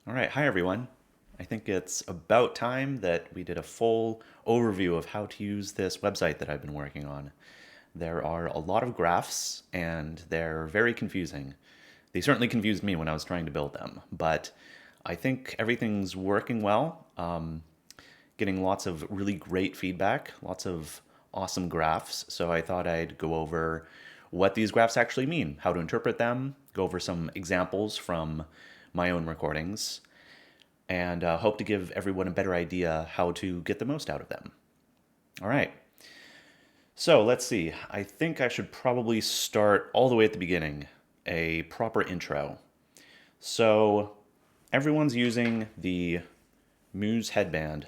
All right, hi everyone. I think it's about time that we did a full overview of how to use this website that I've been working on. There are a lot of graphs and they're very confusing. They certainly confused me when I was trying to build them, but I think everything's working well. Getting lots of really great feedback, lots of awesome graphs. So I thought I'd go over what these graphs actually mean, how to interpret them, go over some examples from my own recordings, and hope to give everyone a better idea how to get the most out of them. All right. So let's see. I think I should probably start all the way at the beginning, a proper intro. So everyone's using the Muse headband,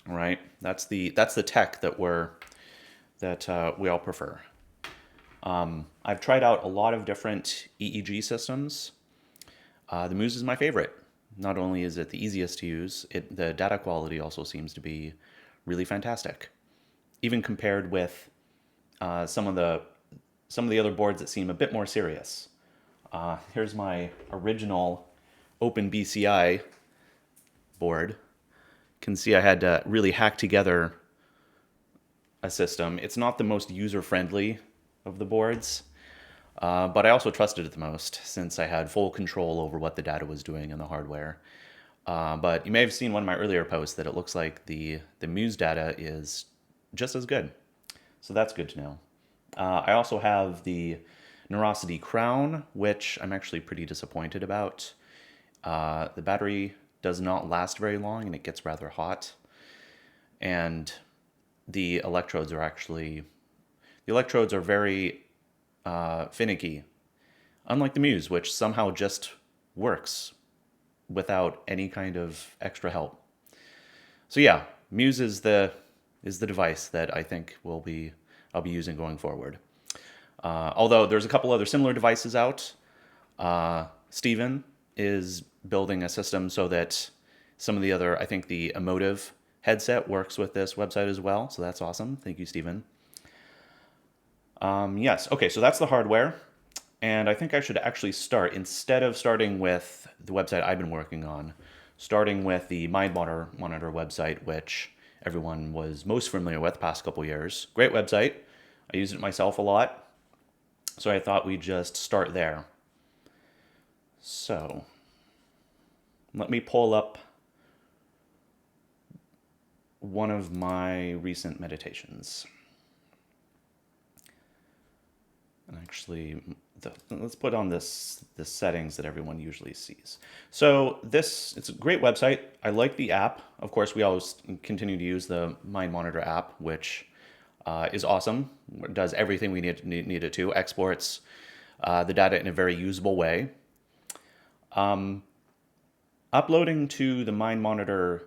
right? That's the tech that we all prefer. I've tried out a lot of different EEG systems. The Muse is my favorite. Not only is it the easiest to use, the data quality also seems to be really fantastic, even compared with some of the other boards that seem a bit more serious. Here's my original OpenBCI board. You can see I had to really hack together a system. It's not the most user-friendly of the boards, but I also trusted it the most since I had full control over what the data was doing in the hardware. But you may have seen one of my earlier posts that it looks like the Muse data is just as good. So that's good to know. I also have the Neurosity Crown, which I'm actually pretty disappointed about. The battery does not last very long and it gets rather hot. And the electrodes are actually, the electrodes are very finicky, unlike the Muse, which somehow just works without any kind of extra help. So yeah, Muse is the device that I think I'll be using going forward. Although there's a couple other similar devices out. Steven is building a system so that some of the other, I think the Emotive headset works with this website as well. So that's awesome. Thank you, Steven. Yes, okay, so that's the hardware. And I think I should actually start, instead of starting with the website I've been working on, starting with the Monitor website, which everyone was most familiar with the past couple years. Great website. I use it myself a lot. So I thought we'd just start there. So let me pull up one of my recent meditations. And actually, let's put on the settings that everyone usually sees. So it's a great website. I like the app. Of course, we always continue to use the Mind Monitor app, which is awesome. It does everything we need it to. Exports the data in a very usable way. Uploading to the Mind Monitor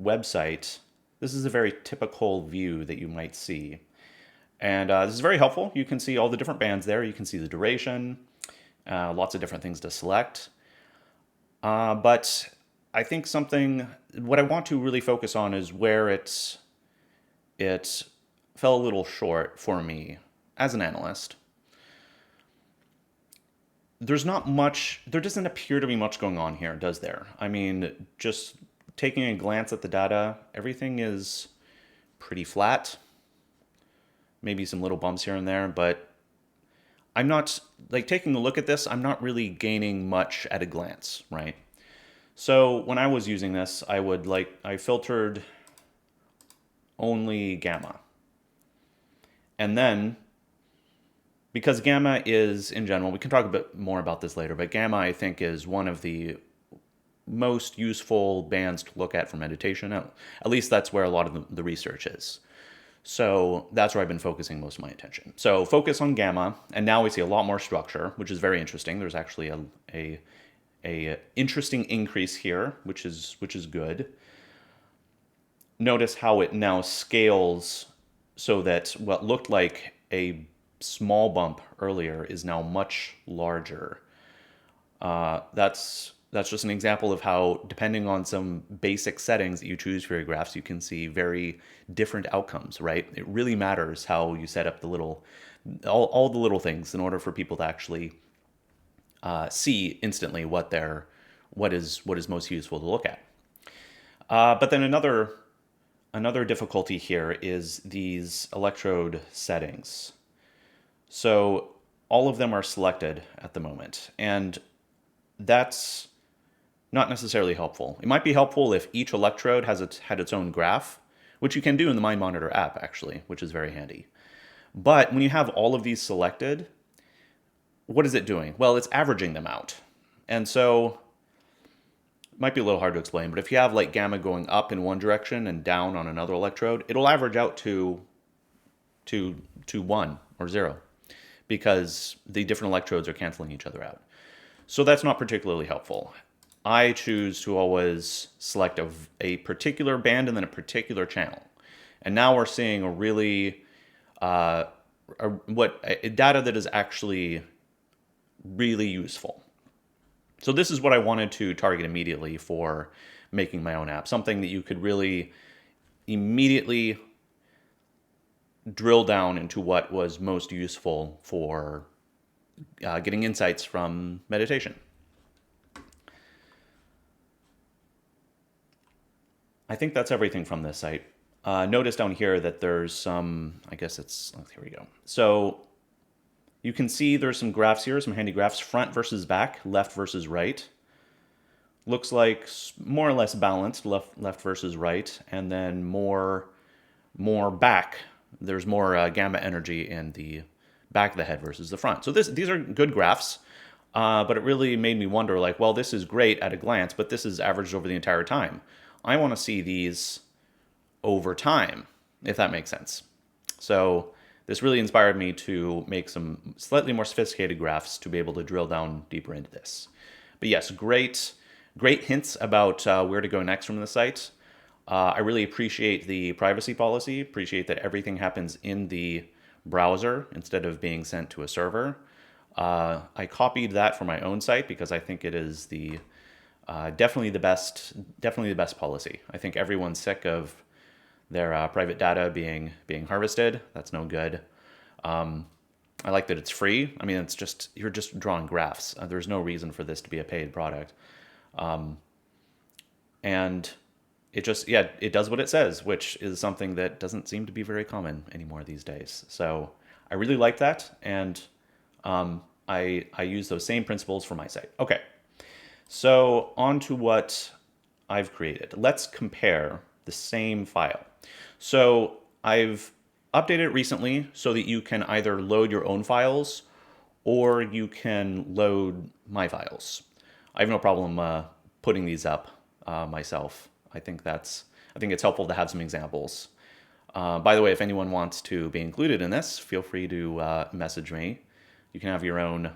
website, this is a very typical view that you might see. And this is very helpful. You can see all the different bands there. You can see the duration, lots of different things to select. But I think what I want to really focus on is where it fell a little short for me as an analyst. There doesn't appear to be much going on here, does there? I mean, just taking a glance at the data, everything is pretty flat. Maybe some little bumps here and there, but I'm not, like, taking a look at this, I'm not really gaining much at a glance, right? So when I was using this, I filtered only gamma. And then, because gamma is, in general, we can talk a bit more about this later, but gamma, I think, is one of the most useful bands to look at for meditation. At least that's where a lot of the research is. So that's where I've been focusing most of my attention. So focus on gamma, and now we see a lot more structure, which is very interesting. There's actually a interesting increase here, which is good. Notice how it now scales so that what looked like a small bump earlier is now much larger. That's just an example of how, depending on some basic settings that you choose for your graphs, you can see very different outcomes, right? It really matters how you set up all the little things in order for people to actually see instantly what what is most useful to look at. But then another difficulty here is these electrode settings. So all of them are selected at the moment, and that's not necessarily helpful. It might be helpful if each electrode had its own graph, which you can do in the Mind Monitor app, actually, which is very handy. But when you have all of these selected, what is it doing? Well, it's averaging them out. And so it might be a little hard to explain, but if you have like gamma going up in one direction and down on another electrode, it'll average out to 1 or 0, because the different electrodes are canceling each other out. So that's not particularly helpful. I choose to always select a particular band and then a particular channel. And now we're seeing a really, data that is actually really useful. So this is what I wanted to target immediately for making my own app. Something that you could really immediately drill down into what was most useful for getting insights from meditation. I think that's everything from this site. Notice down here that there's some, I guess it's, oh, here we go. So you can see there's some graphs here, some handy graphs, front versus back, left versus right. Looks like more or less balanced, left versus right, and then more back. There's more gamma energy in the back of the head versus the front. So these are good graphs, but it really made me wonder, like, well, this is great at a glance, but this is averaged over the entire time. I want to see these over time, if that makes sense. So this really inspired me to make some slightly more sophisticated graphs to be able to drill down deeper into this. But yes, great hints about where to go next from the site. I really appreciate the privacy policy, appreciate that everything happens in the browser instead of being sent to a server. I copied that for my own site because I think it is definitely the best policy. I think everyone's sick of their private data being harvested. That's no good. I like that it's free. I mean, you're just drawing graphs. There's no reason for this to be a paid product. And it does what it says, which is something that doesn't seem to be very common anymore these days. So I really like that, and I use those same principles for my site. Okay, so on to what I've created. Let's compare the same file. So I've updated it recently so that you can either load your own files or you can load my files. I have no problem putting these up myself. I think it's helpful to have some examples. By the way, if anyone wants to be included in this, feel free to message me. You can have your own.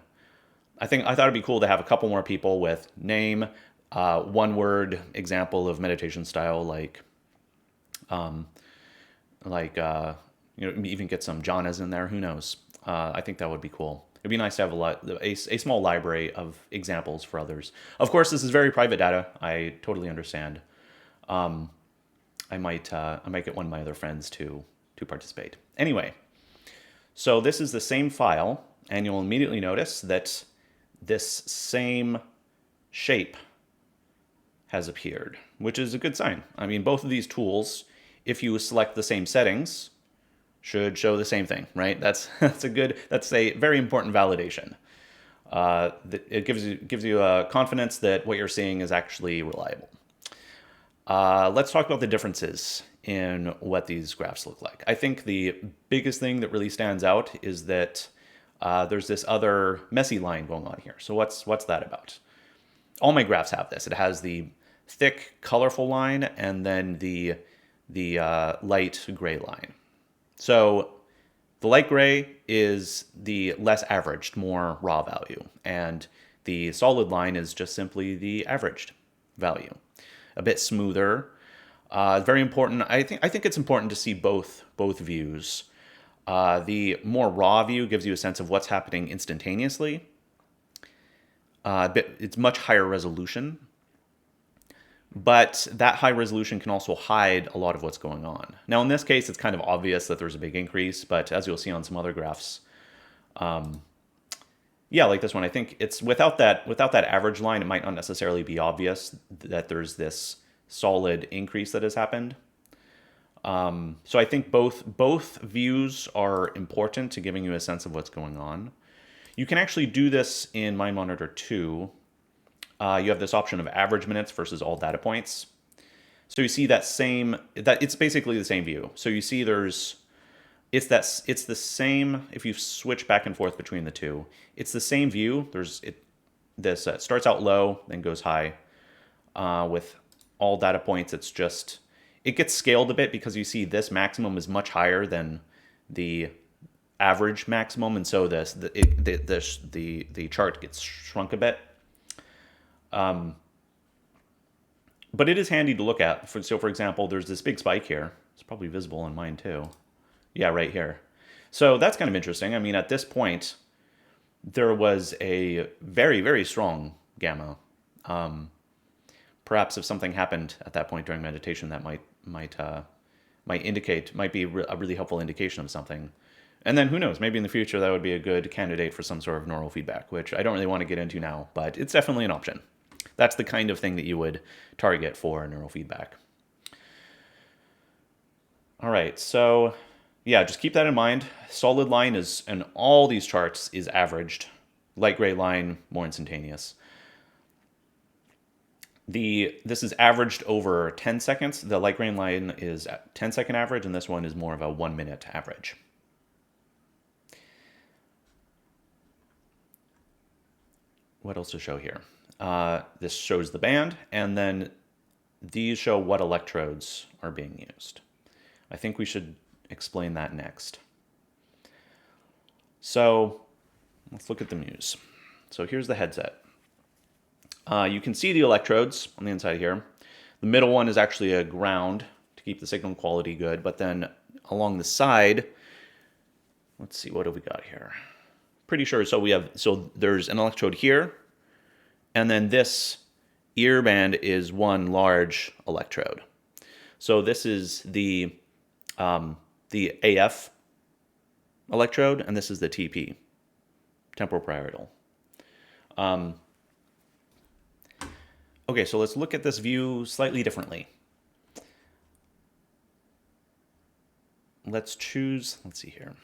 I thought it'd be cool to have a couple more people with name, one-word example of meditation style, even get some jhanas in there. Who knows? I think that would be cool. It'd be nice to have a small library of examples for others. Of course, this is very private data. I totally understand. I might get one of my other friends to participate. Anyway, so this is the same file, and you'll immediately notice that this same shape has appeared, which is a good sign. I mean, both of these tools, if you select the same settings, should show the same thing, right? That's a very important validation. It gives you a confidence that what you're seeing is actually reliable. Let's talk about the differences in what these graphs look like. I think the biggest thing that really stands out is that there's this other messy line going on here. So what's that about? All my graphs have this. It has the thick, colorful line and then the light gray line. So the light gray is the less averaged, more raw value, and the solid line is just simply the averaged value. A bit smoother. Very important. I think it's important to see both views. The more raw view gives you a sense of what's happening instantaneously. It's much higher resolution, but that high resolution can also hide a lot of what's going on. Now, in this case, it's kind of obvious that there's a big increase, but as you'll see on some other graphs, Yeah, like this one. I think it's without that average line, it might not necessarily be obvious that there's this solid increase that has happened. So I think both views are important to giving you a sense of what's going on. You can actually do this in Mind Monitor 2. You have this option of average minutes versus all data points. So you see that it's basically the same view. So you see it's the same if you switch back and forth between the two. It's the same view. This starts out low, then goes high. With all data points, it gets scaled a bit because you see this maximum is much higher than the average maximum, and so the chart gets shrunk a bit. But it is handy to look at. So, for example, there's this big spike here. It's probably visible on mine too. Yeah, right here. So that's kind of interesting. I mean, at this point, there was a very, very strong gamma. Perhaps if something happened at that point during meditation, that might be a really helpful indication of something. And then who knows? Maybe in the future that would be a good candidate for some sort of neural feedback, which I don't really want to get into now, but it's definitely an option. That's the kind of thing that you would target for neural feedback. All right, so yeah, just keep that in mind. Solid line is, in all these charts, is averaged. Light gray line, more instantaneous. This is averaged over 10 seconds. The light gray line is 10-second average, and this one is more of a 1-minute average. What else to show here? This shows the band, and then these show what electrodes are being used. I think we should explain that next. So let's look at the Muse. So here's the headset. You can see the electrodes on the inside here. The middle one is actually a ground to keep the signal quality good, but then along the side, let's see, what have we got here? Pretty sure, so there's an electrode here, and then this ear band is one large electrode. So this is the AF electrode, and this is the TP, temporal parietal. Okay, so let's look at this view slightly differently. Let's see here.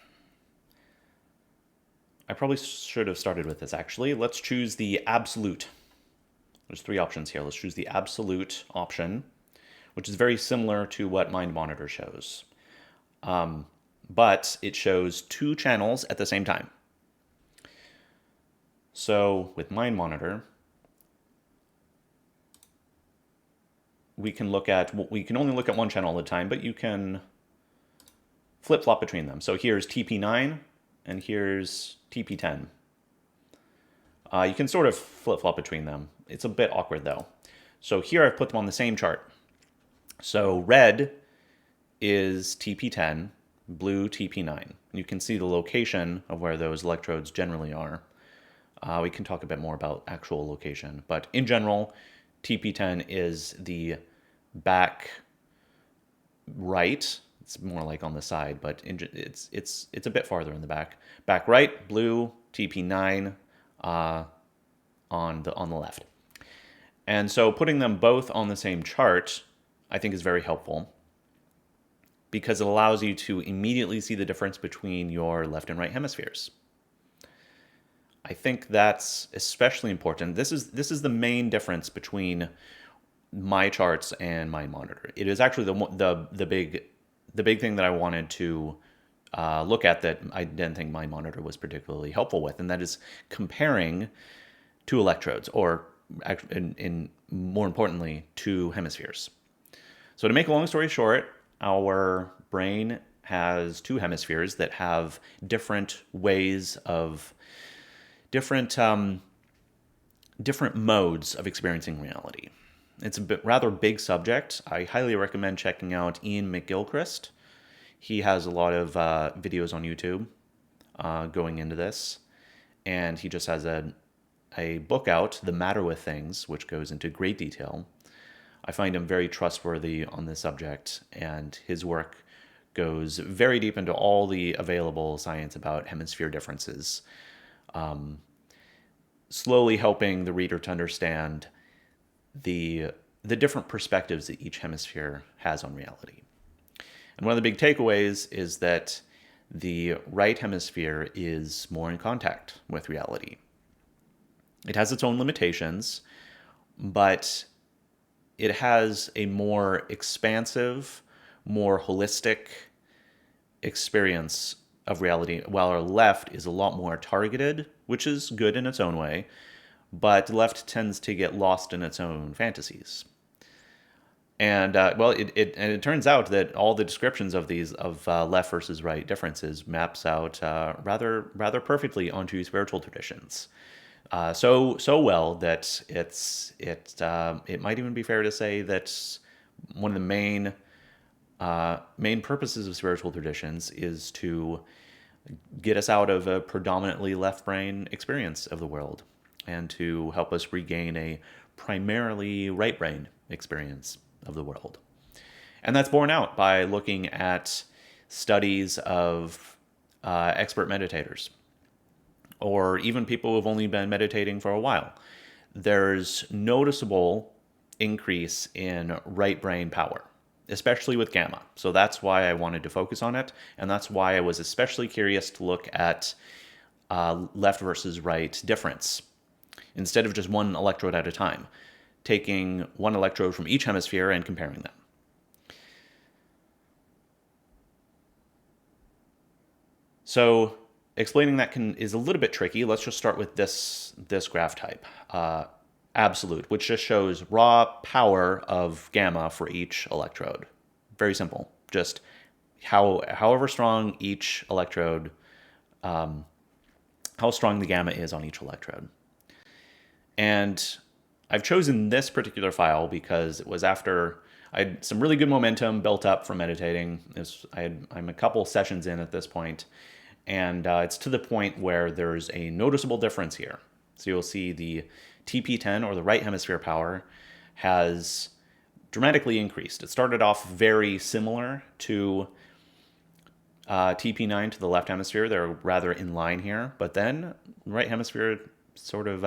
I probably should have started with this actually. Let's choose the absolute. There's 3 options here. Let's choose the absolute option, which is very similar to what Mind Monitor shows. But it shows 2 channels at the same time. So with Mind Monitor, we can only look at one channel at a time, but you can flip-flop between them. So here's TP9 and here's TP10. You can sort of flip-flop between them. It's a bit awkward though. So here I've put them on the same chart. So red is TP10, blue TP9. You can see the location of where those electrodes generally are. We can talk a bit more about actual location, but in general, TP10 is the back right. It's more like on the side, but it's a bit farther in the back. Back right, blue, TP9 on the left. And so putting them both on the same chart, I think, is very helpful because it allows you to immediately see the difference between your left and right hemispheres. I think that's especially important. This is the main difference between my charts and Mind Monitor. It is actually the big thing that I wanted to look at that I didn't think Mind Monitor was particularly helpful with, and that is comparing 2 electrodes, or more importantly, 2 hemispheres. So to make a long story short, our brain has 2 hemispheres that have different ways of different modes of experiencing reality. It's a rather big subject. I highly recommend checking out Ian McGilchrist. He has a lot of videos on YouTube going into this, and he just has a book out, The Matter with Things, which goes into great detail. I find him very trustworthy on this subject, and his work goes very deep into all the available science about hemisphere differences. slowly helping the reader to understand the different perspectives that each hemisphere has on reality. And one of the big takeaways is that the right hemisphere is more in contact with reality. It has its own limitations, but it has a more expansive, more holistic experience of reality, while our left is a lot more targeted, which is good in its own way, but the left tends to get lost in its own fantasies. And it turns out that all the descriptions of these left versus right differences maps out rather perfectly onto spiritual traditions. So well that it might even be fair to say that one of the main purposes of spiritual traditions is to get us out of a predominantly left brain experience of the world and to help us regain a primarily right brain experience of the world. And that's borne out by looking at studies of expert meditators or even people who have only been meditating for a while. There's noticeable increase in right brain power, especially with gamma. So that's why I wanted to focus on it, and that's why I was especially curious to look at left versus right difference instead of just one electrode at a time, taking one electrode from each hemisphere and comparing them. So explaining that is a little bit tricky. Let's just start with this graph type, absolute, which just shows raw power of gamma for each electrode. Very simple. Just however strong each electrode, how strong the gamma is on each electrode. And I've chosen this particular file because it was after I had some really good momentum built up from meditating. I'm a couple sessions in at this point, and it's to the point where there's a noticeable difference here. So you'll see the TP10, or the right hemisphere power, has dramatically increased. It started off very similar to TP9 to the left hemisphere. They're rather in line here, but then right hemisphere sort of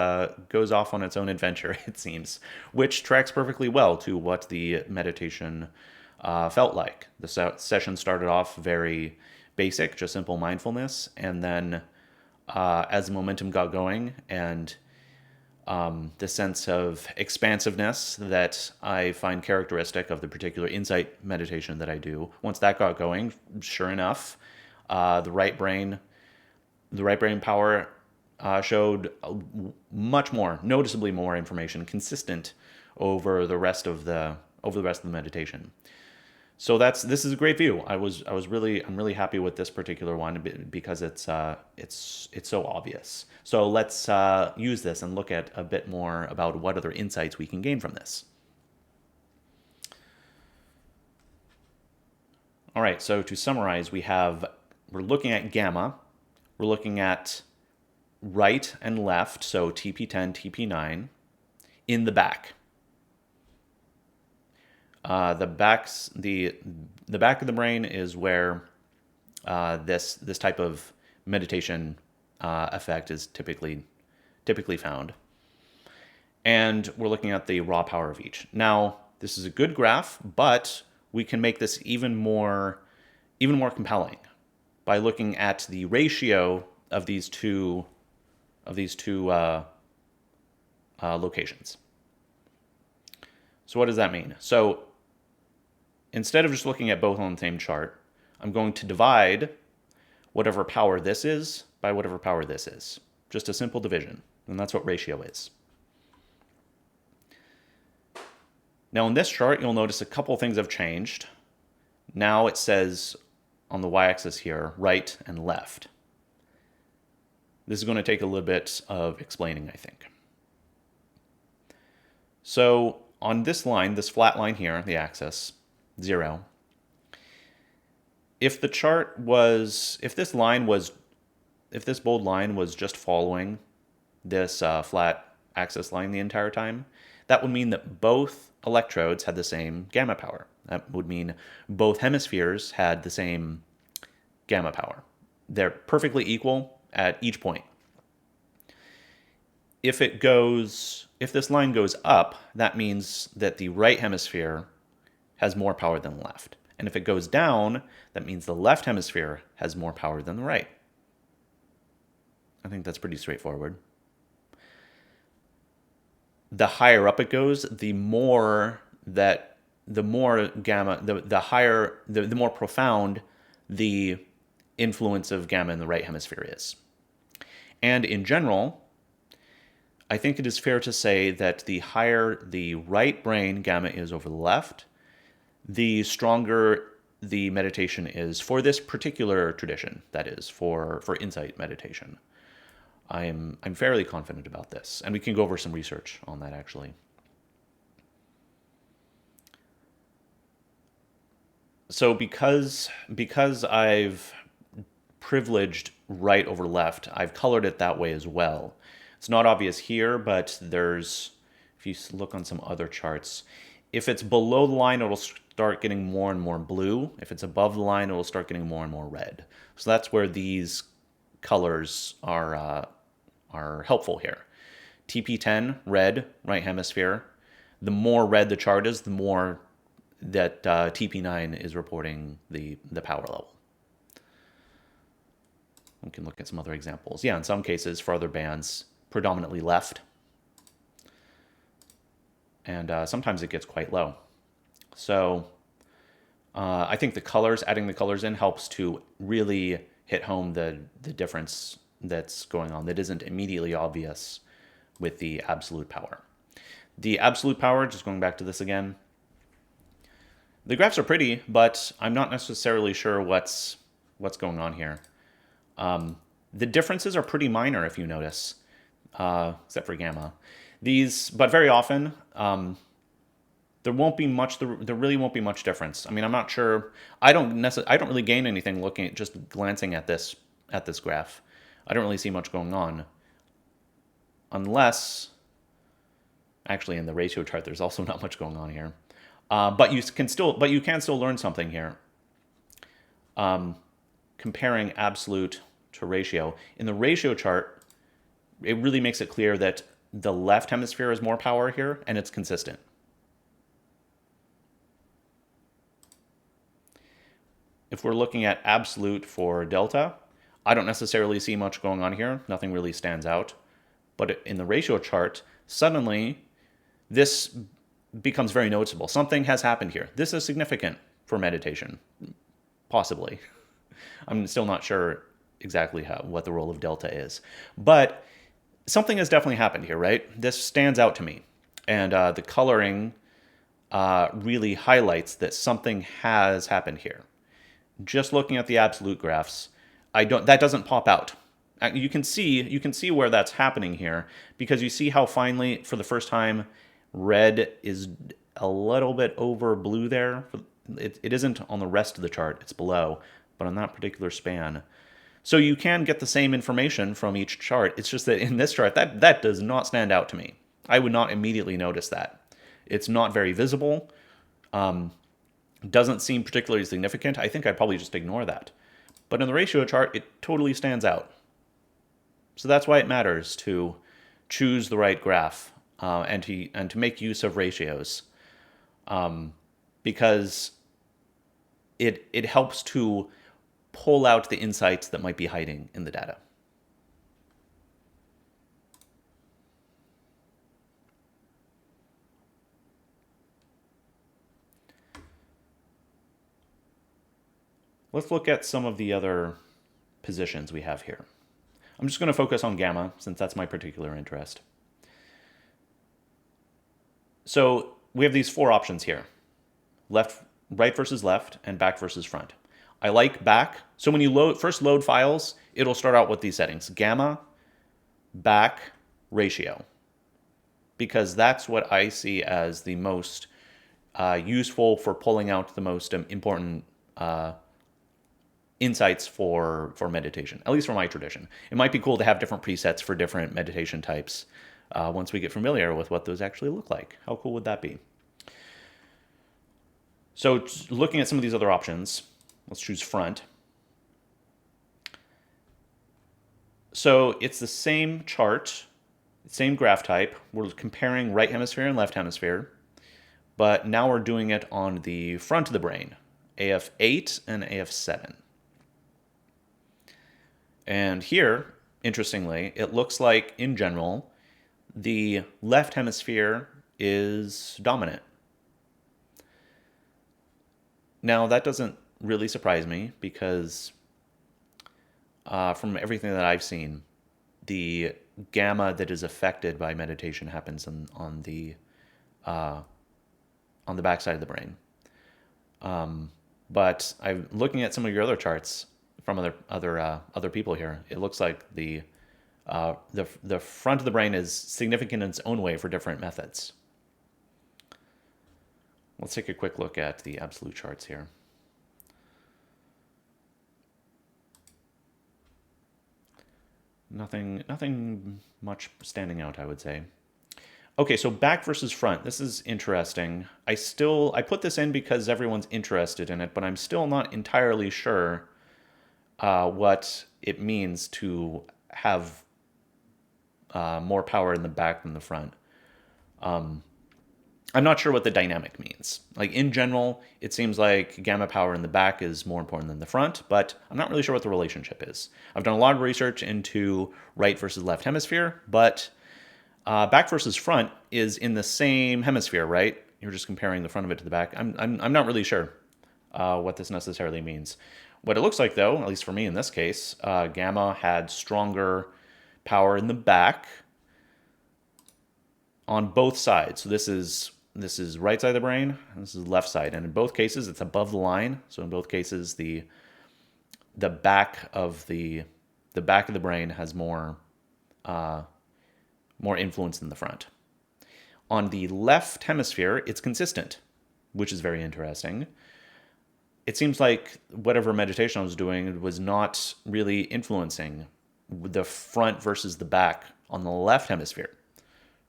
goes off on its own adventure, it seems, which tracks perfectly well to what the meditation felt like. The session started off very basic, just simple mindfulness, and then as the momentum got going and the sense of expansiveness that I find characteristic of the particular insight meditation that I do, once that got going, sure enough, the right brain power showed much more, noticeably more information, consistent over the rest of the meditation. So this is a great view. I'm really happy with this particular one because it's so obvious. So let's use this and look at a bit more about what other insights we can gain from this. All right, so to summarize, we're looking at gamma, we're looking at right and left, so TP10, TP9, in the back. The back of the brain is where this type of meditation effect is typically found. And we're looking at the raw power of each. Now, this is a good graph, but we can make this even more compelling by looking at the ratio of these two locations. So what does that mean? So instead of just looking at both on the same chart, I'm going to divide whatever power this is by whatever power this is. Just a simple division, and that's what ratio is. Now in this chart, you'll notice a couple things have changed. Now it says on the y-axis here, right and left. This is going to take a little bit of explaining, I think. So on this line, this flat line here, the axis, 0, if this bold line was just following this flat axis line the entire time, that would mean that both electrodes had the same gamma power. That would mean both hemispheres had the same gamma power. They're perfectly equal at each point. if this line goes up, that means that the right hemisphere has more power than the left. And if it goes down, that means the left hemisphere has more power than the right. I think that's pretty straightforward. The higher up it goes, the more gamma, the more profound the influence of gamma in the right hemisphere is. And in general, I think it is fair to say that the higher the right brain gamma is over the left, the stronger the meditation is for this particular tradition, that is, for insight meditation. I'm fairly confident about this, and we can go over some research on that actually. So because I've privileged right over left, I've colored it that way as well. It's not obvious here, but if you look on some other charts, if it's below the line, it'll start getting more and more blue. If it's above the line, it'll start getting more and more red. So that's where these colors are helpful here. TP10, red, right hemisphere. The more red the chart is, the more that TP9 is reporting the power level. We can look at some other examples. Yeah, in some cases, for other bands, predominantly left. And sometimes it gets quite low. So I think adding the colors in helps to really hit home the difference that's going on that isn't immediately obvious with the absolute power. The absolute power, just going back to this again, the graphs are pretty, but I'm not necessarily sure what's going on here. The differences are pretty minor, if you notice, except for gamma. But very often, there really won't be much difference. I mean, I'm not sure. I don't really gain anything just glancing at this graph. I don't really see much going on, unless, actually, in the ratio chart, there's also not much going on here. But you can still learn something here. Comparing absolute to ratio. In the ratio chart, it really makes it clear that the left hemisphere has more power here, and it's consistent. If we're looking at absolute for delta, I don't necessarily see much going on here. Nothing really stands out. But in the ratio chart, suddenly this becomes very noticeable. Something has happened here. This is significant for meditation, possibly. I'm still not sure exactly what the role of delta is. But something has definitely happened here, right? This stands out to me. And the coloring really highlights that something has happened here. Just looking at the absolute graphs, that doesn't pop out. You can see where that's happening here, because you see how finally, for the first time, red is a little bit over blue there. It isn't on the rest of the chart, it's below, but on that particular span. So you can get the same information from each chart. It's just that in this chart, that does not stand out to me. I would not immediately notice that. It's not very visible. Doesn't seem particularly significant. I think I'd probably just ignore that. But in the ratio chart, it totally stands out. So that's why it matters to choose the right graph and to make use of ratios, because it helps to pull out the insights that might be hiding in the data. Let's look at some of the other positions we have here. I'm just going to focus on gamma, since that's my particular interest. So we have these four options here: right versus left, and back versus front. I like back. So when you first load files, it'll start out with these settings: gamma, back, ratio, because that's what I see as the most useful for pulling out the most important insights for meditation, at least for my tradition. It might be cool to have different presets for different meditation types once we get familiar with what those actually look like. How cool would that be? So looking at some of these other options, let's choose front. So it's the same chart, Same graph type. We're comparing right hemisphere and left hemisphere, but now we're doing it on the front of the brain, AF8 and AF7. And here, interestingly, it looks like, in general, the left hemisphere is dominant. Now, that doesn't really surprise me because from everything that I've seen, the gamma that is affected by meditation happens on the backside of the brain. But I'm looking at some of your other charts from other people here. It looks like the front of the brain is significant in its own way for different methods. Let's take a quick look at the absolute charts here. Nothing much standing out, I would say. Okay, so back versus front. This is interesting. I put this in because everyone's interested in it, but I'm still not entirely sure what it means to have more power in the back than the front. I'm not sure what the dynamic means. Like in general, it seems like gamma power in the back is more important than the front, but I'm not really sure what the relationship is. I've done a lot of research into right versus left hemisphere, but back versus front is in the same hemisphere, right? You're just comparing the front of it to the back. I'm not really sure what this necessarily means. What it looks like, though, at least for me in this case, gamma had stronger power in the back on both sides. So this is right side of the brain, and this is left side, and in both cases it's above the line. So in both cases, the back of the brain has more influence than the front. On the left hemisphere, it's consistent, which is very interesting. It seems like whatever meditation I was doing was not really influencing the front versus the back on the left hemisphere,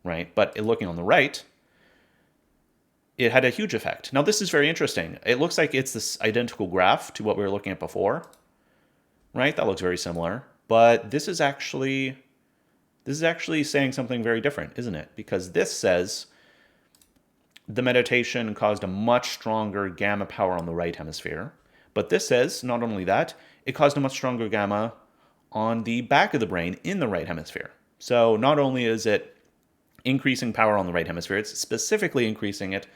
right? But looking on the right, it had a huge effect. Now, this is very interesting. It looks like it's this identical graph to what we were looking at before, right? That looks very similar. But this is actually saying something very different, isn't it? Because this says the meditation caused a much stronger gamma power on the right hemisphere. But this says, not only that, it caused a much stronger gamma on the back of the brain in the right hemisphere. So not only is it increasing power on the right hemisphere, it's specifically increasing it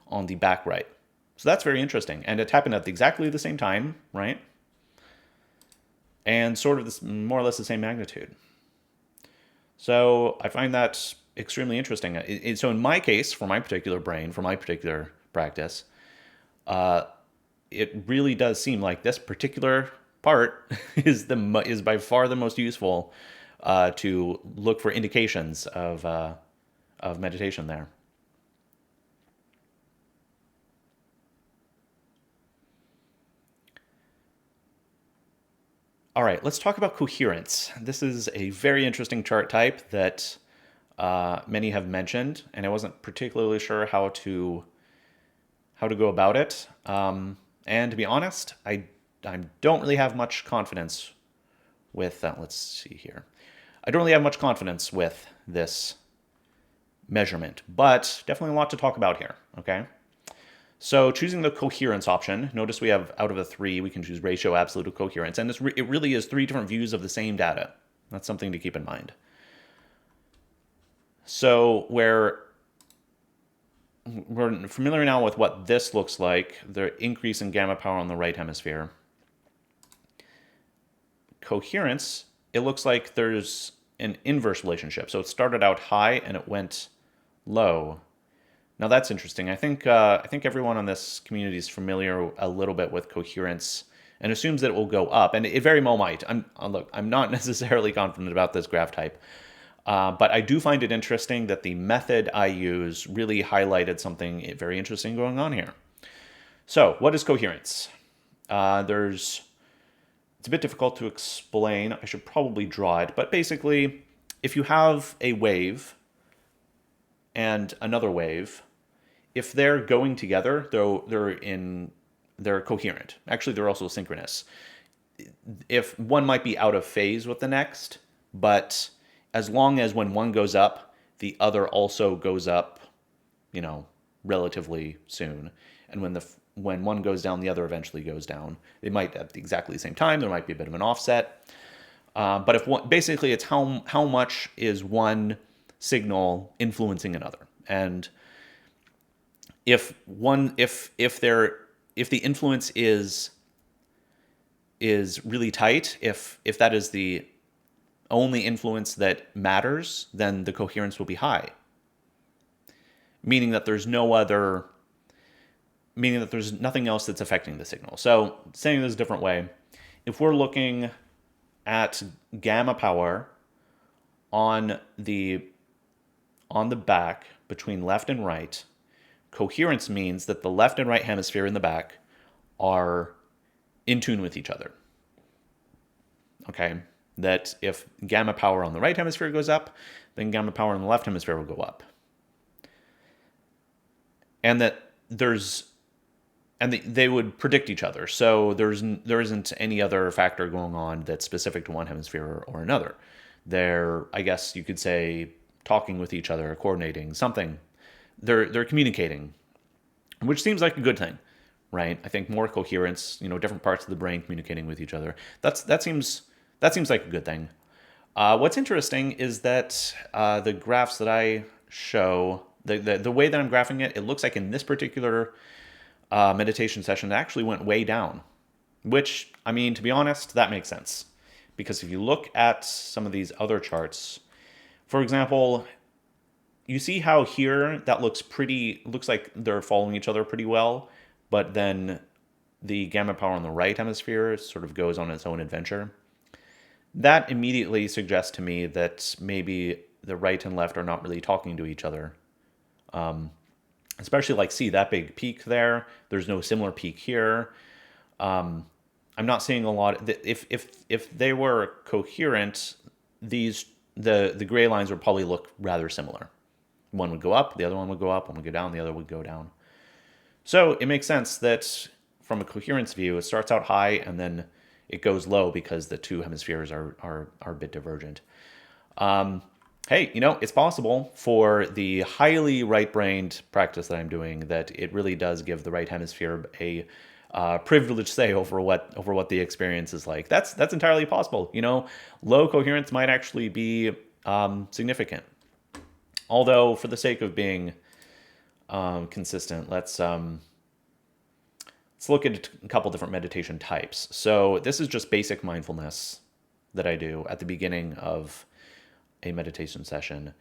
on the back right. So that's very interesting. And it happened at exactly the same time, right? And sort of this, more or less the same magnitude. So I find that extremely interesting. So in my case, for my particular brain, for my particular practice, it really does seem like this particular part is by far the most useful to look for indications of meditation there. All right, let's talk about coherence. This is a very interesting chart type that many have mentioned, and I wasn't particularly sure how to go about it. And to be honest, I don't really have much confidence with let's see here. I don't really have much confidence with this measurement, but definitely a lot to talk about here, okay? So choosing the coherence option, notice we have out of the three, we can choose ratio, absolute, or coherence, and it really is three different views of the same data. That's something to keep in mind. So we're familiar now with what this looks like, the increase in gamma power on the right hemisphere. Coherence, it looks like there's an inverse relationship. So it started out high and it went low. Now that's interesting. I think everyone on this community is familiar a little bit with coherence and assumes that it will go up, and it very well might. I'm not necessarily confident about this graph type, but I do find it interesting that the method I use really highlighted something very interesting going on here. So, what is coherence? It's a bit difficult to explain. I should probably draw it, but basically, if you have a wave and another wave, if they're going together, though they're coherent. Actually, they're also synchronous. If one might be out of phase with the next, but as long as when one goes up, the other also goes up, you know, relatively soon. And when one goes down, the other eventually goes down. They might at exactly the same time. There might be a bit of an offset. But if one, basically it's how much is one signal influencing another. And if the influence is really tight, if that is the only influence that matters, then the coherence will be high. Meaning that there's nothing else that's affecting the signal. So saying this a different way, if we're looking at gamma power on the back between left and right, coherence means that the left and right hemisphere in the back are in tune with each other. Okay? That if gamma power on the right hemisphere goes up, then gamma power on the left hemisphere will go up. And that they would predict each other. So there isn't any other factor going on that's specific to one hemisphere or another. They're, I guess you could say, talking with each other, coordinating, something. They're communicating, which seems like a good thing, right? I think more coherence, different parts of the brain communicating with each other. That seems like a good thing. What's interesting is that the graphs that I show, the way that I'm graphing it, it looks like in this particular meditation session, it actually went way down, which, I mean, to be honest, that makes sense. Because if you look at some of these other charts, for example, you see how here that looks like they're following each other pretty well, but then the gamma power on the right hemisphere sort of goes on its own adventure. That immediately suggests to me that maybe the right and left are not really talking to each other. Especially see that big peak there. There's no similar peak here. I'm not seeing a lot. If they were coherent, the gray lines would probably look rather similar. One would go up, the other one would go up. One would go down, the other would go down. So it makes sense that from a coherence view, it starts out high and then it goes low because the two hemispheres are a bit divergent. Hey, it's possible for the highly right-brained practice that I'm doing that it really does give the right hemisphere a privileged say over what the experience is like. That's entirely possible. Low coherence might actually be significant. Although, for the sake of being consistent, let's look at a couple different meditation types. So this is just basic mindfulness that I do at the beginning of a meditation session.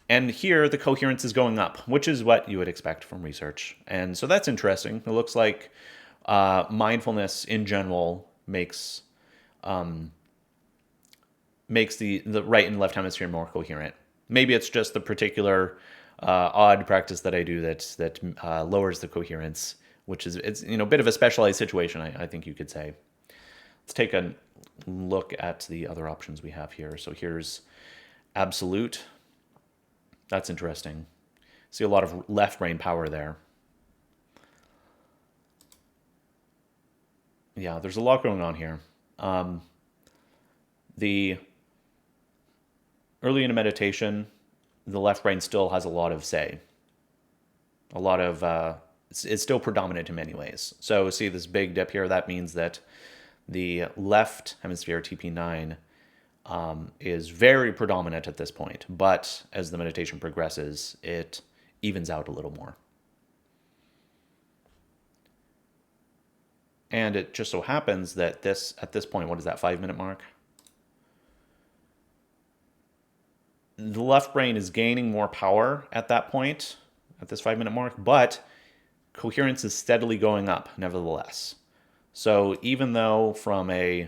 And here the coherence is going up, which is what you would expect from research. And so that's interesting. It looks like mindfulness in general makes the right and left hemisphere more coherent. Maybe it's just the particular odd practice that I do that lowers the coherence, which is it's a bit of a specialized situation, I think you could say. Let's take a look at the other options we have here. So here's absolute. That's interesting. See a lot of left brain power there. Yeah, there's a lot going on here. The early in a meditation, the left brain still has a lot of say. A lot of it's still predominant in many ways. So see this big dip here. That means that the left hemisphere, TP9, is very predominant at this point. But as the meditation progresses, it evens out a little more. And it just so happens that at this point, what is that, 5-minute mark? The left brain is gaining more power at that point, at this 5-minute mark, but coherence is steadily going up, nevertheless. So even though from a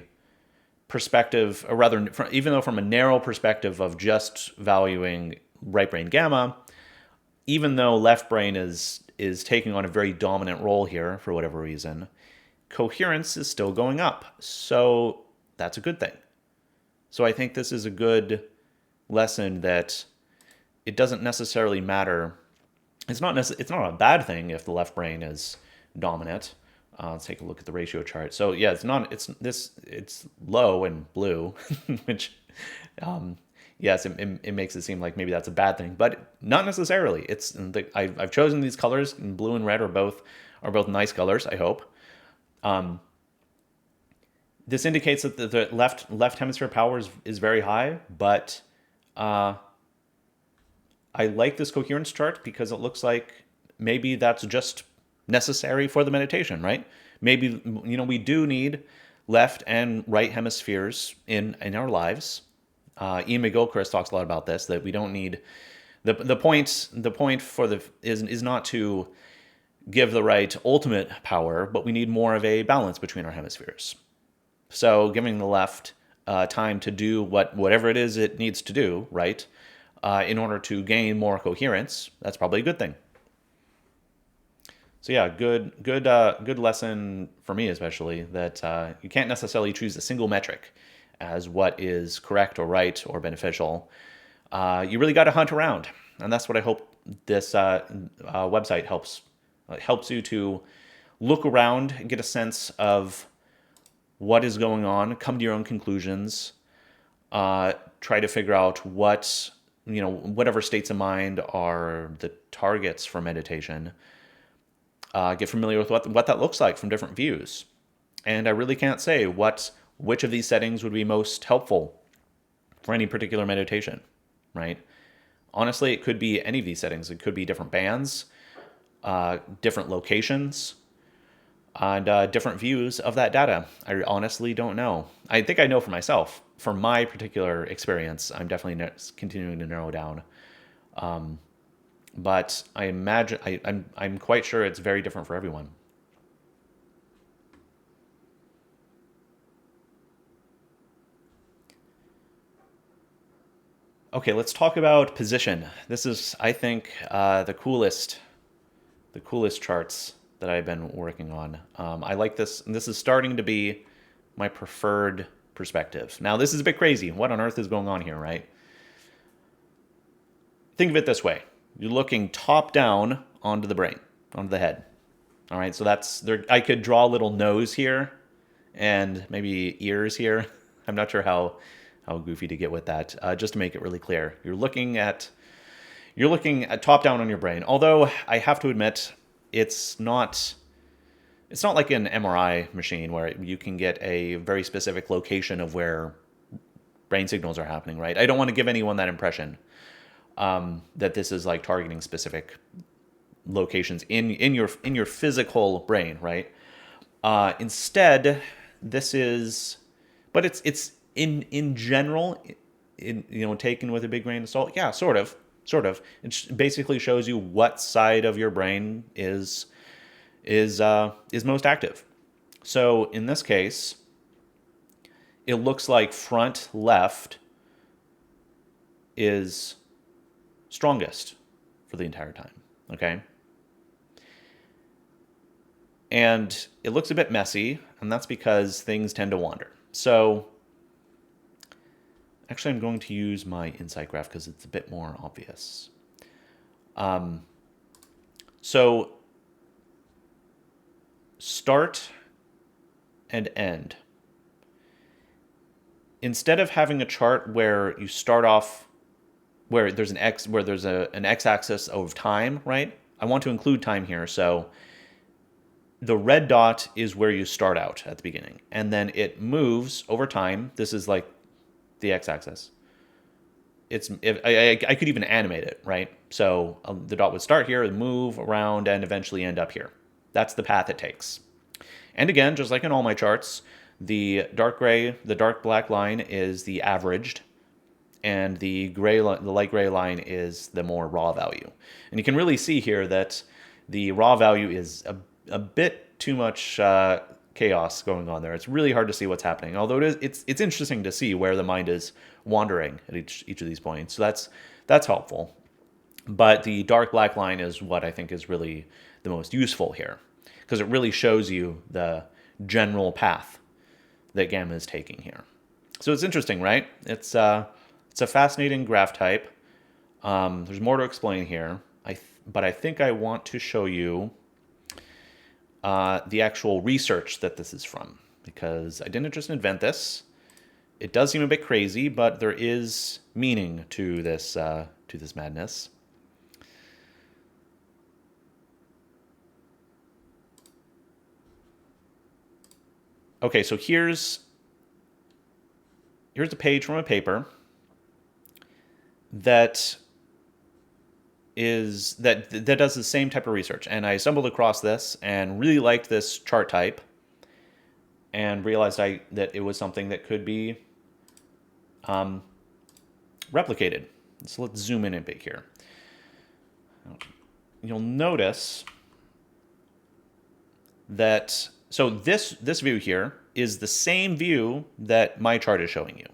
perspective, or rather, even though from a narrow perspective of just valuing right brain gamma, even though left brain is taking on a very dominant role here for whatever reason, coherence is still going up. So that's a good thing. So I think this is a good lesson that it doesn't necessarily matter. It's not a bad thing if the left brain is dominant. Let's take a look at the ratio chart. So yeah, it's low and blue, which yes, it makes it seem like maybe that's a bad thing, but not necessarily. I've chosen these colors, and blue and red are both nice colors, I hope. This indicates that the left hemisphere power is very high, but I like this coherence chart because it looks like maybe that's just necessary for the meditation, right? Maybe we do need left and right hemispheres in our lives. Ian McGilchrist talks a lot about this, that we don't need the point for the is not to give the right ultimate power, but we need more of a balance between our hemispheres. So giving the left time to do whatever it is it needs to do, right, in order to gain more coherence, that's probably a good thing. So yeah, good lesson for me, especially that you can't necessarily choose a single metric as what is correct or right or beneficial. You really got to hunt around, and that's what I hope this website helps you to look around and get a sense of what is going on, come to your own conclusions, try to figure out whatever states of mind are the targets for meditation. Get familiar with what that looks like from different views. And I really can't say which of these settings would be most helpful for any particular meditation, right? Honestly, it could be any of these settings. It could be different bands, different locations, and different views of that data. I honestly don't know. I think I know for myself. For my particular experience, I'm definitely continuing to narrow down. But I imagine I'm quite sure it's very different for everyone. Okay, let's talk about position. This is, I think, the coolest charts that I've been working on. I like this, and this is starting to be my preferred perspective. Now, this is a bit crazy. What on earth is going on here, right? Think of it this way. You're looking top down onto the brain, onto the head. All right, so that's there. I could draw a little nose here and maybe ears here. I'm not sure how goofy to get with that. Just to make it really clear, you're looking at top down on your brain. Although I have to admit, it's not like an MRI machine where you can get a very specific location of where brain signals are happening. Right? I don't want to give anyone that impression that this is like targeting specific locations in your physical brain, right? Instead, this is, but it's in general, taken with a big grain of salt. Yeah, sort of. It basically shows you what side of your brain is most active. So in this case, it looks like front left is strongest for the entire time. Okay. And it looks a bit messy, and that's because things tend to wander. So actually, I'm going to use my insight graph because it's a bit more obvious. So start and end. Instead of having a chart where you start off where there's an x-axis of time, right? I want to include time here, so the red dot is where you start out at the beginning, and then it moves over time. This is like the x-axis. I could even animate it, right? So the dot would start here, move around, and eventually end up here. That's the path it takes. And again, just like in all my charts, the dark black line is the averaged, and the light gray line is the more raw value. And you can really see here that the raw value is a bit too much chaos going on there. It's really hard to see what's happening. Although it's interesting to see where the mind is wandering at each of these points. So that's helpful. But the dark black line is what I think is really the most useful here, because it really shows you the general path that gamma is taking here. So it's interesting, right? It's a fascinating graph type. There's more to explain here, but I think I want to show you the actual research that this is from, because I didn't just invent this. It does seem a bit crazy, but there is meaning to this madness. Okay, so here's a page from a paper that does the same type of research, and I stumbled across this and really liked this chart type, and realized that it was something that could be replicated. So let's zoom in a bit here. You'll notice that this view here is the same view that my chart is showing you.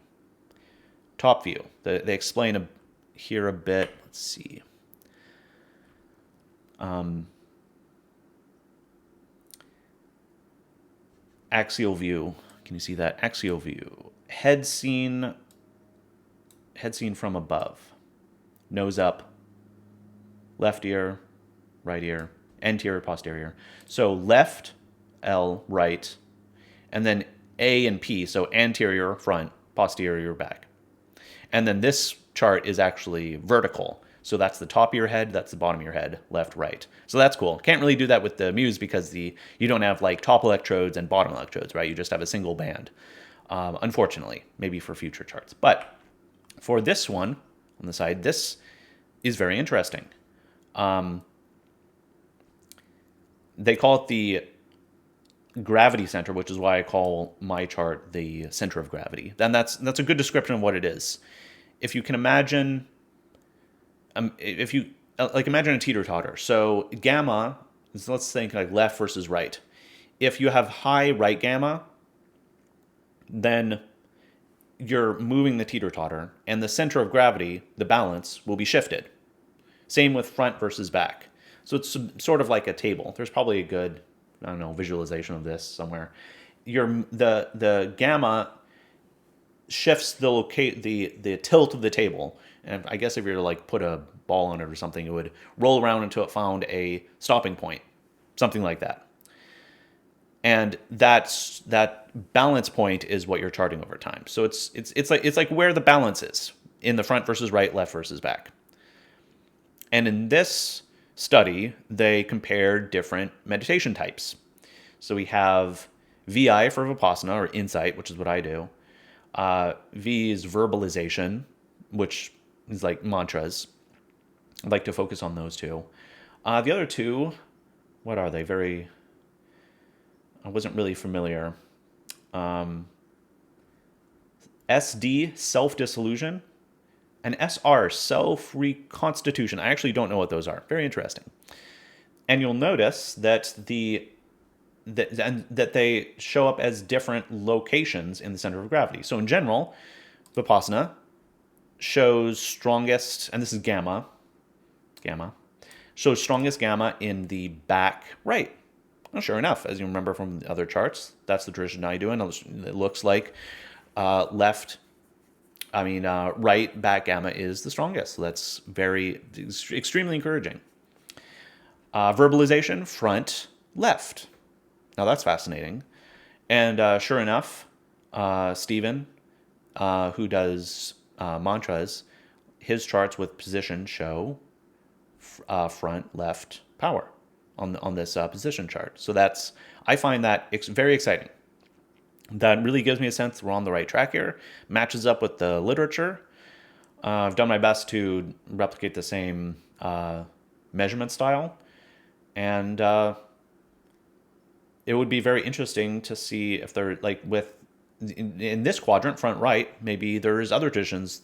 Top view. They explain here a bit. Let's see. Axial view. Can you see that? Axial view. Head seen from above. Nose up. Left ear, right ear, anterior, posterior. So left, L, right, and then A and P, so anterior, front, posterior, back. And then this chart is actually vertical. So that's the top of your head, that's the bottom of your head, left, right. So that's cool. Can't really do that with the Muse because you don't have like top electrodes and bottom electrodes, right? You just have a single band, unfortunately, maybe for future charts. But for this one on the side, this is very interesting. They call it the gravity center, which is why I call my chart the center of gravity. Then that's a good description of what it is. If you can imagine, imagine a teeter-totter. So gamma, let's think like left versus right. If you have high right gamma, then you're moving the teeter-totter, and the center of gravity, the balance, will be shifted. Same with front versus back. So it's sort of like a table. There's probably a good, I don't know, visualization of this somewhere. The gamma shifts the tilt of the table. And I guess if you were to like put a ball on it or something, it would roll around until it found a stopping point, something like that. And that balance point is what you're charting over time. So it's like where the balance is in the front versus right, left versus back. And in this study, they compared different meditation types. So we have VI for Vipassana, or insight, which is what I do. V is verbalization, which is like mantras. I'd like to focus on those two. The other two, what are they? I wasn't really familiar. SD, self-dissolution, and SR, self-reconstitution. I actually don't know what those are. Very interesting. And you'll notice that that they show up as different locations in the center of gravity. So in general, Vipassana shows strongest, and this is gamma, shows strongest gamma in the back right. Well, sure enough, as you remember from the other charts, that's the tradition I do, and it looks like right back gamma is the strongest. So that's extremely encouraging. Verbalization, front, left. Now that's fascinating. And sure enough, Stephen, who does mantras, his charts with position show front, left, power on this position chart. So I find that very exciting. That really gives me a sense we're on the right track here. Matches up with the literature. I've done my best to replicate the same measurement style. And it would be very interesting to see if they're like in this quadrant, front right, maybe there's other traditions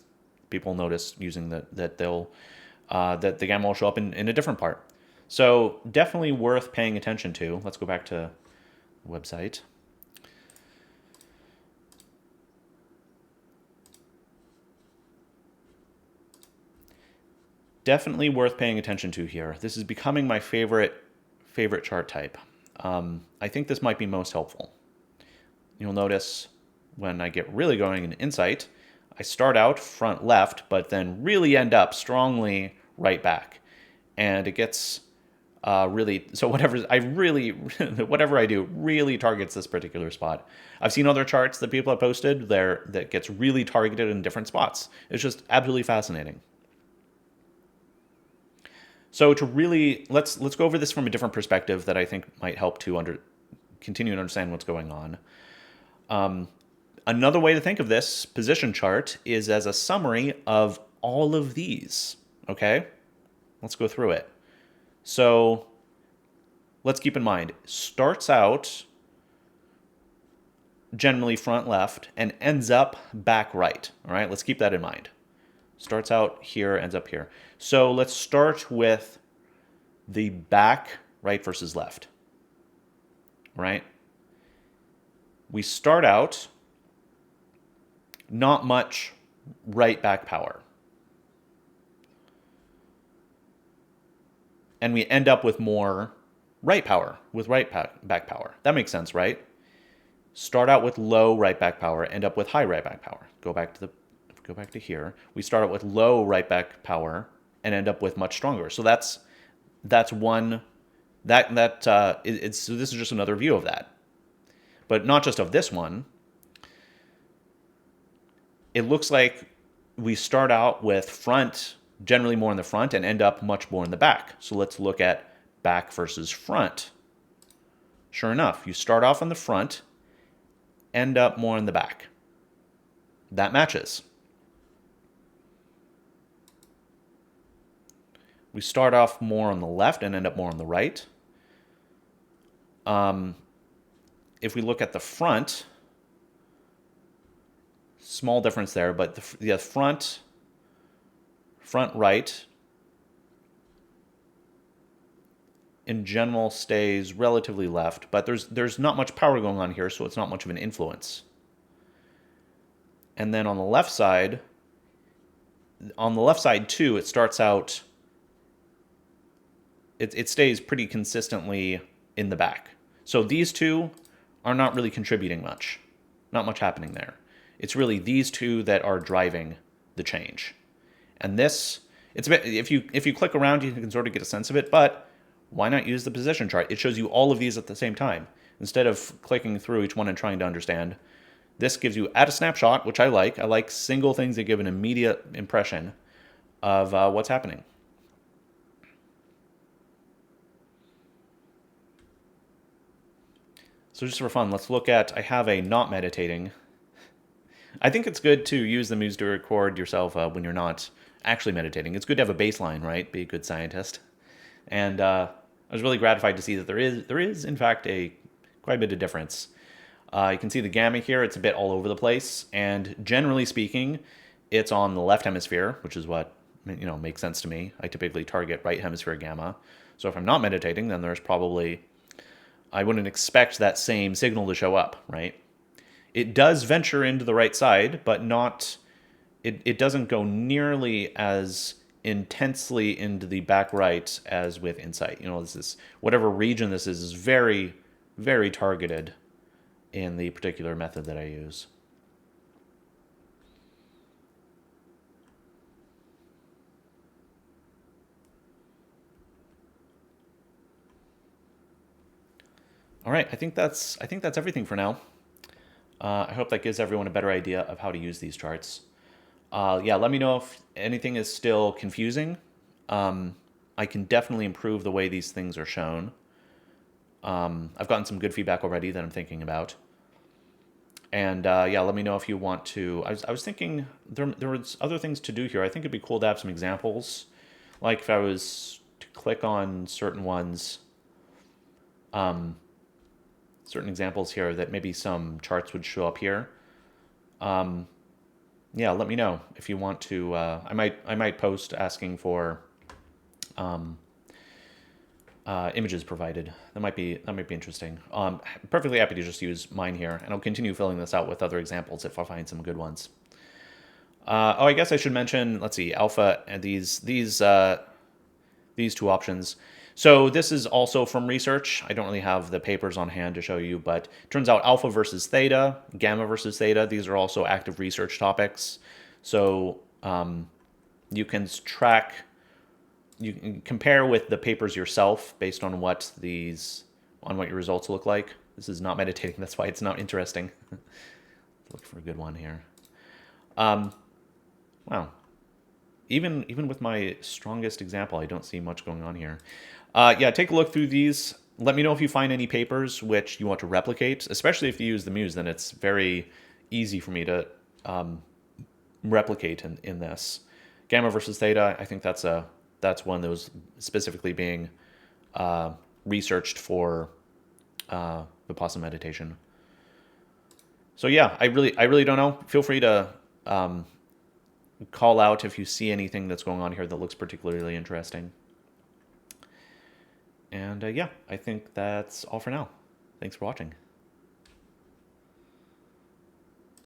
people notice using that the gamma will show up in a different part. So definitely worth paying attention to. Let's go back to the website. Definitely worth paying attention to here. This is becoming my favorite chart type. I think this might be most helpful. You'll notice when I get really going in insight, I start out front left, but then really end up strongly right back. And it gets Really, so whatever I do really targets this particular spot. I've seen other charts that people have posted there that gets really targeted in different spots. It's just absolutely fascinating. So to really let's go over this from a different perspective that I think might help to continue to understand what's going on. Another way to think of this position chart is as a summary of all of these. Okay, let's go through it. So let's keep in mind, starts out generally front left and ends up back right. All right, let's keep that in mind. Starts out here, ends up here. So let's start with the back right versus left. Right? We start out not much right back power. And we end up with more right power, with right back power. That makes sense, right? Start out with low right back power, end up with high right back power. Go back to here. We start out with low right back power and end up with much stronger. So that's one so this is just another view of that. But not just of this one. It looks like we start out with front, generally more in the front, and end up much more in the back. So let's look at back versus front. Sure enough, you start off on the front, end up more in the back. That matches. We start off more on the left and end up more on the right. If we look at the front, small difference there, but the front right in general stays relatively left, but there's not much power going on here, so it's not much of an influence. And then on the left side too, it starts out, it stays pretty consistently in the back. So these two are not really contributing much. Not much happening there. It's really these two that are driving the change. And this, it's a bit, if you click around, you can sort of get a sense of it, but why not use the position chart? It shows you all of these at the same time. Instead of clicking through each one and trying to understand, this gives you at a snapshot, which I like. I like single things that give an immediate impression of what's happening. So just for fun, let's look at, I have a not meditating. I think it's good to use the muse to record yourself when you're not actually meditating. It's good to have a baseline, right? Be a good scientist. And I was really gratified to see that there is in fact quite a bit of difference. You can see the gamma here, it's a bit all over the place. And generally speaking, it's on the left hemisphere, which is what makes sense to me. I typically target right hemisphere gamma. So if I'm not meditating, then there's probably, I wouldn't expect that same signal to show up, right? It does venture into the right side, but not, it doesn't go nearly as intensely into the back right as with insight. This is, whatever region this is very, very targeted in the particular method that I use. All right, I think that's everything for now. I hope that gives everyone a better idea of how to use these charts. Yeah, let me know if anything is still confusing. I can definitely improve the way these things are shown. I've gotten some good feedback already that I'm thinking about. And yeah, let me know if you want to. I was thinking there was other things to do here. I think it'd be cool to have some examples. Like if I was to click on certain ones, certain examples here that maybe some charts would show up here. Yeah, let me know if you want to. I might post asking for images provided. That might be interesting. Perfectly happy to just use mine here, and I'll continue filling this out with other examples if I find some good ones. Oh, I guess I should mention. Let's see, alpha and these two options. So this is also from research. I don't really have the papers on hand to show you, but it turns out alpha versus theta, gamma versus theta, these are also active research topics. So you can track you can compare with the papers yourself based on what your results look like. This is not meditating. That's why it's not interesting. Look for a good one here. Wow. Even with my strongest example, I don't see much going on here. Yeah, take a look through these. Let me know if you find any papers which you want to replicate, especially if you use the Muse, then it's very easy for me to replicate in this. Gamma versus theta, I think that's one that was specifically being researched for Vipassana meditation. So yeah, I really don't know. Feel free to call out if you see anything that's going on here that looks particularly interesting. And yeah, I think that's all for now. Thanks for watching.